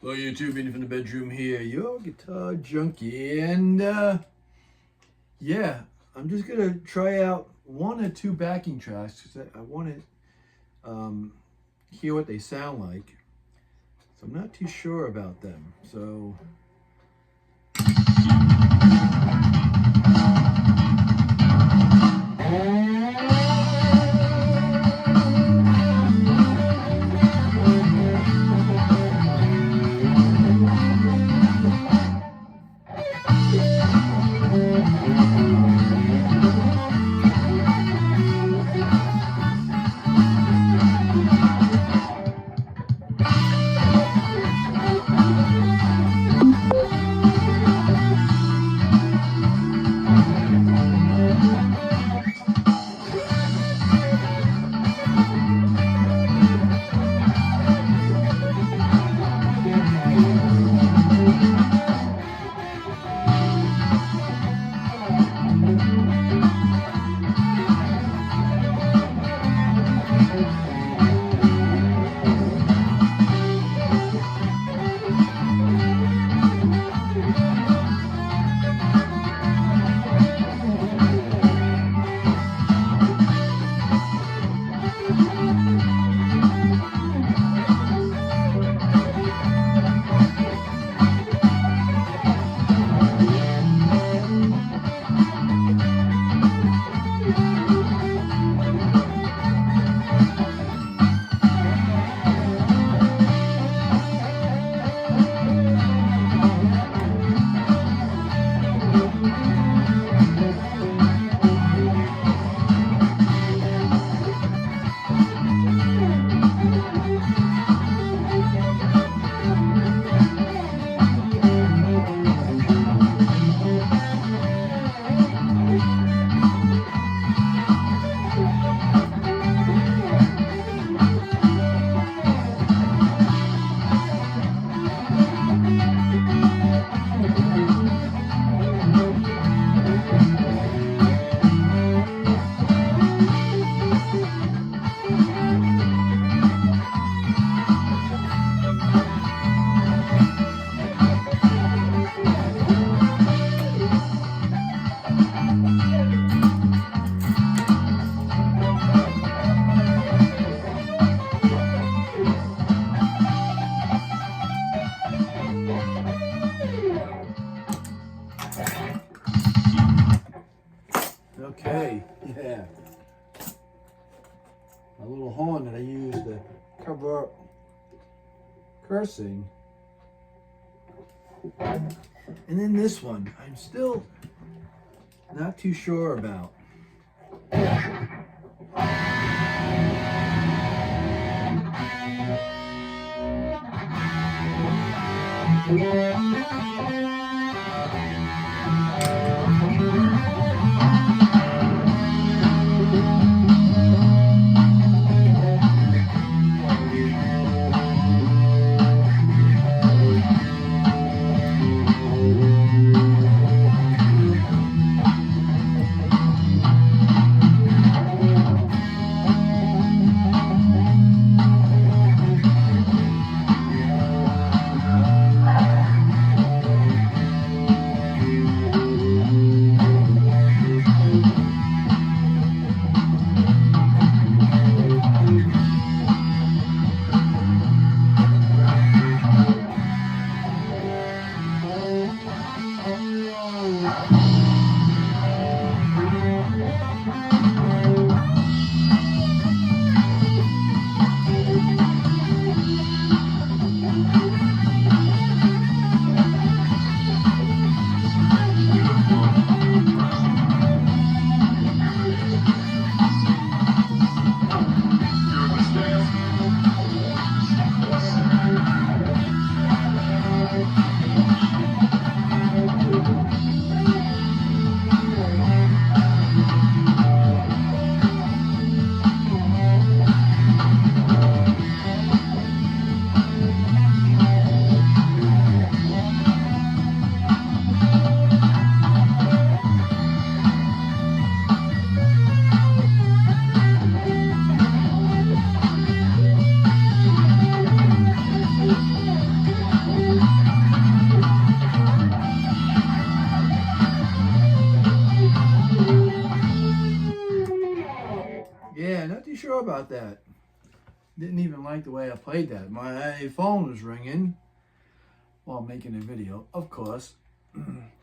Hello YouTube, Meeting from the bedroom here, your guitar junkie, and yeah, I'm just gonna try out one or two backing tracks because I want to hear what they sound like. So I'm not too sure about them. So okay, yeah. My little horn that I use to cover up cursing. And then this one, I'm still not too sure about. about that. Didn't even like the way I played that. My phone was ringing while making a video, of course.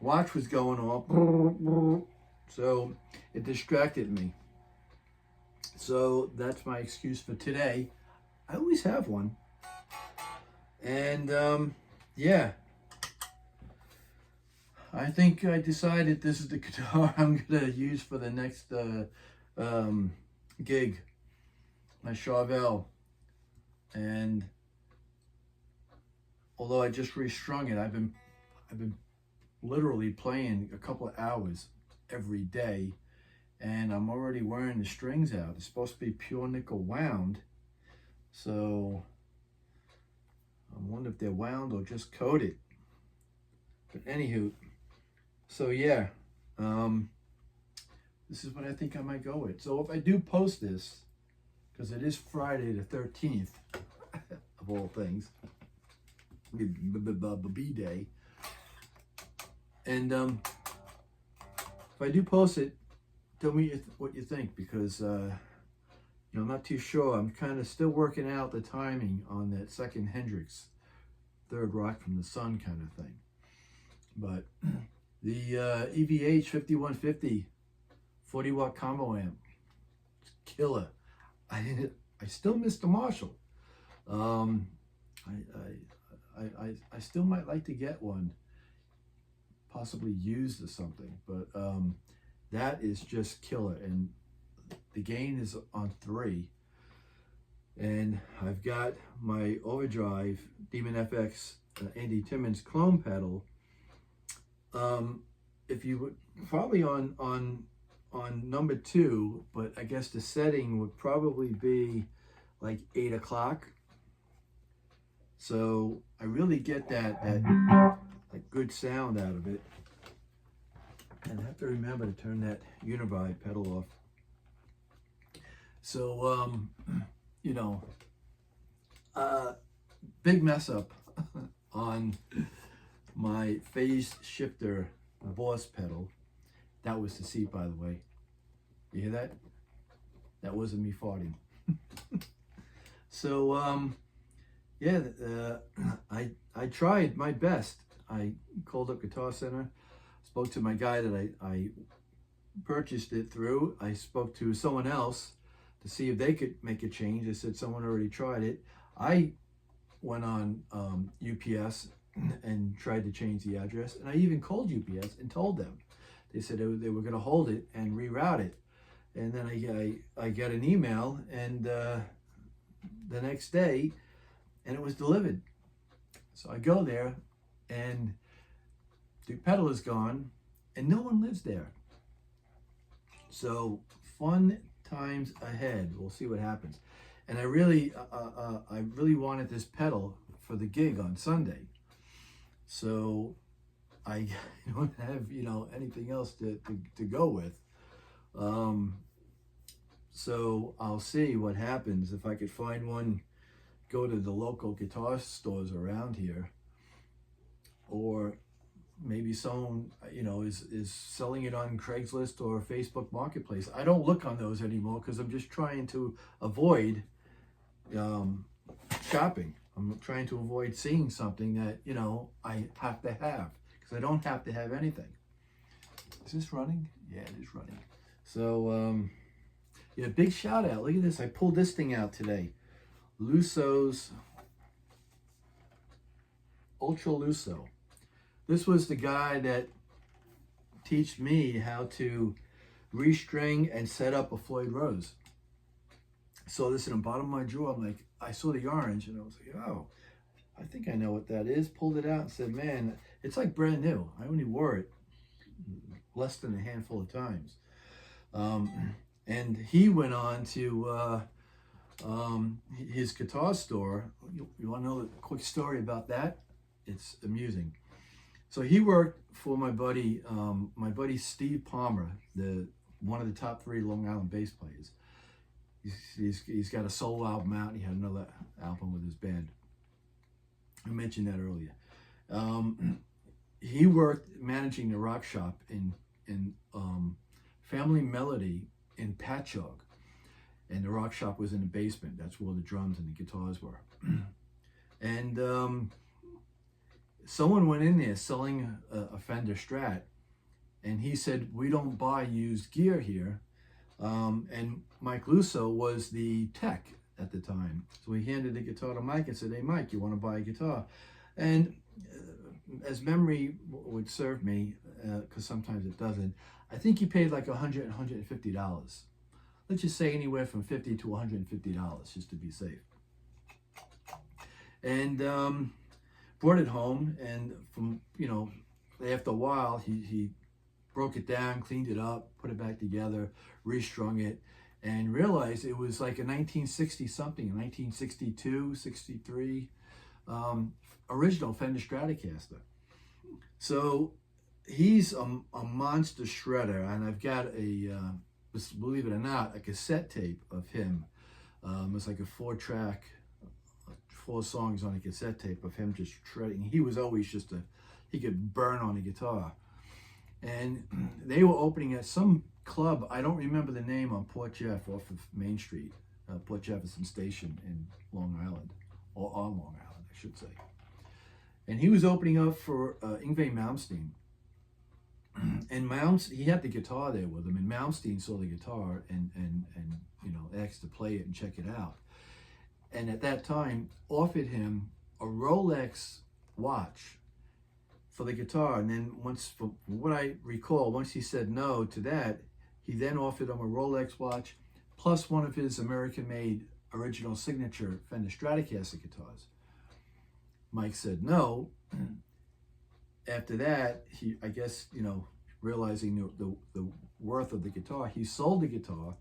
Watch was going off, so it distracted me. So that's my excuse for today. I always have one. And yeah, I think I decided this is the guitar I'm gonna use for the next gig, my Charvel. And although I just restrung it, I've been literally playing a couple of hours every day, and I'm already wearing the strings out. It's supposed to be pure nickel wound, so I wonder if they're wound or just coated. But anywho, so yeah, this is what I think I might go with. So if I do post this, because it is Friday the 13th, of all things, B-Day, and if I do post it, tell me what you think, because you know, I'm not too sure. I'm kind of still working out the timing on that second Hendrix, third rock from the sun kind of thing. But the EVH 5150 40-watt combo amp, it's killer. I still miss the Marshall. I still might like to get one, possibly used or something, but that is just killer. And the gain is on 3, and I've got my overdrive Demon FX Andy Timmons clone pedal. If you would probably on number 2, but I guess the setting would probably be like 8 o'clock. So I really get that good sound out of it. And I have to remember to turn that Univibe pedal off. So, you know, big mess up on my phase shifter Boss pedal. That was the seat, by the way. You hear that? That wasn't me farting. So, yeah, I tried my best. I called up Guitar Center, spoke to my guy that I purchased it through. I spoke to someone else to see if they could make a change. They said someone already tried it. I went on UPS and tried to change the address, and I even called UPS and told them. They said they were going to hold it and reroute it. And then I got an email, and the next day, and it was delivered. So I go there, and the pedal is gone, and no one lives there. So fun times ahead. We'll see what happens. And I really wanted this pedal for the gig on Sunday. So I don't have, you know, anything else to go with. So I'll see what happens. If I could find one, go to the local guitar stores around here, or maybe someone, you know, is selling it on Craigslist or Facebook Marketplace. I don't look on those anymore because I'm just trying to avoid shopping. I'm trying to avoid seeing something that, you know, I have to have, because I don't have to have anything. Is this running? Yeah, it is running. So, yeah, big shout out. Look at this. I pulled this thing out today. Luso's Ultra Luso. This was the guy that taught me how to restring and set up a Floyd Rose. So this in the bottom of my drawer, I'm like, I saw the orange and I was like, oh, I think I know what that is. Pulled it out and said, man, it's like brand new. I only wore it less than a handful of times. And he went on to his guitar store. You want to know a quick story about that? It's amusing. So he worked for my buddy Steve Palmer, one of the top 3 Long Island bass players. He's got a solo album out, and he had another album with his band. I mentioned that earlier. He worked managing the rock shop in Family Melody in Patchogue. and the rock shop was in the basement. That's where the drums and the guitars were. And someone went in there selling a Fender Strat, and he said, "We don't buy used gear here." And Mike Lusso was the tech at the time. So he handed the guitar to Mike and said, "Hey, Mike, you want to buy a guitar?" And as memory would serve me, because sometimes it doesn't, I think he paid like $100, $150. Let's just say anywhere from $50 to $150, just to be safe. And brought it home, and from, after a while, he broke it down, cleaned it up, put it back together, restrung it, and realized it was like a 1960 something, a 1962, 63 original Fender Stratocaster. So he's a monster shredder, and I've got believe it or not, a cassette tape of him. It's like a 4-track, 4 songs on a cassette tape of him just shredding. He was always he could burn on a guitar. And they were opening at some club, I don't remember the name, on Port Jeff off of Main Street, Port Jefferson Station in Long Island, or on Long Island, I should say. And he was opening up for Yngwie Malmsteen. And he had the guitar there with him, and Malmsteen saw the guitar and asked to play it and check it out. And at that time, offered him a Rolex watch for the guitar. And then from what I recall, once he said no to that, he then offered him a Rolex watch plus one of his American-made original signature Fender Stratocaster guitars. Mike said no. After that, he, I guess, realizing the worth of the guitar, he sold the guitar.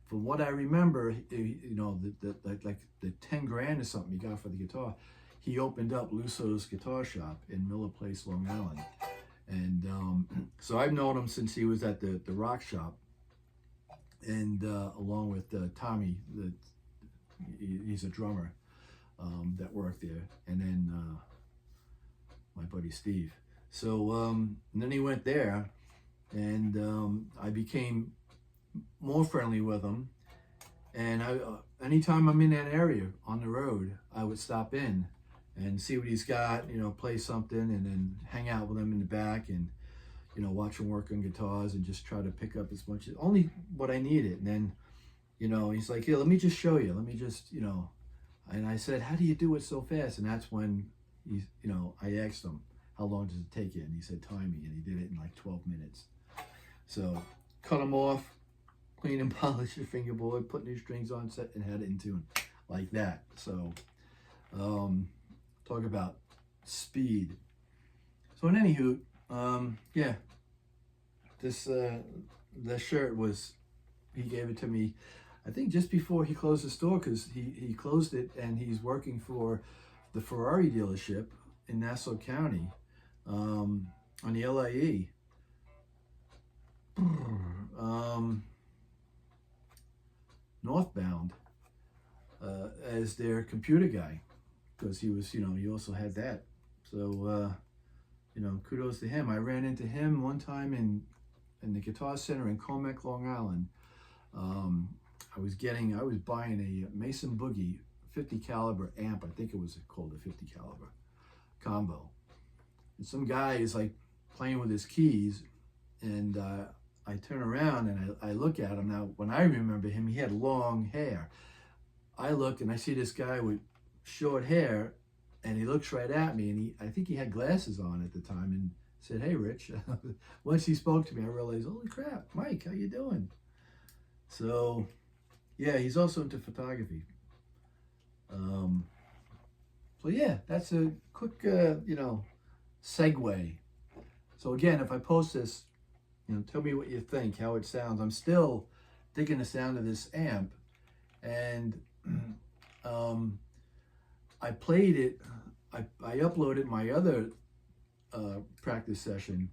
From what I remember, like the 10 grand or something he got for the guitar, he opened up Lusso's guitar shop in Miller Place, Long Island. And so I've known him since he was at the rock shop, and along with Tommy, he's a drummer that worked there, and then my buddy Steve. So and then he went there, and I became more friendly with him. And anytime I'm in that area on the road, I would stop in and see what he's got, play something, and then hang out with him in the back and, watch him work on guitars and just try to pick up as much, only what I needed. And then, he's like, "Here, let me just show you. Let me just, And I said, "How do you do it so fast?" And that's when I asked him, "How long does it take you?" And he said, "Time me," and he did it in like 12 minutes. So cut him off, clean and polish the fingerboard, put new strings on, set, and had it in tune like that. So talk about speed. So in anywho, yeah, the shirt he gave it to me, I think just before he closed the store, because he closed it, and he's working for the Ferrari dealership in Nassau County on the LIE. Northbound as their computer guy, because he was, he also had that. So, kudos to him. I ran into him one time in the Guitar Center in Comac, Long Island. I was buying a Mason Boogie 50 caliber amp. I think it was called a 50 caliber combo. And some guy is like playing with his keys, and I turn around and I look at him. Now, when I remember him, he had long hair. I look and I see this guy with short hair, and he looks right at me, and I think he had glasses on at the time, and said, "Hey, Rich." Once he spoke to me, I realized, holy crap, Mike, how you doing? So, yeah, he's also into photography. So yeah, that's a quick, segue. So again, if I post this, tell me what you think, how it sounds. I'm still digging the sound of this amp, and I played it. I uploaded my other practice session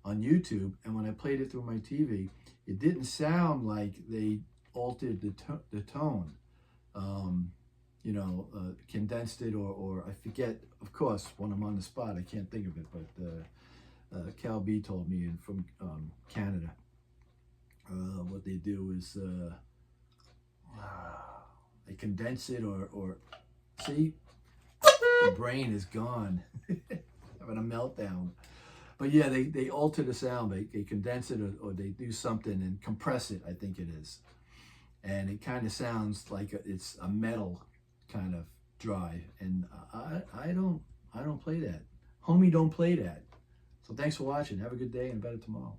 on YouTube, and when I played it through my TV, it didn't sound like they altered the tone, condensed it, or I forget. Of course, when I'm on the spot, I can't think of it, but Cal B told me from Canada. What they do is, they condense it or see, the brain is gone. Having a meltdown. But yeah, they alter the sound. They condense it or they do something and compress it, I think it is. And it kind of sounds like it's a metal kind of drive. And I don't play that. Homie don't play that. So thanks for watching. Have a good day and better tomorrow.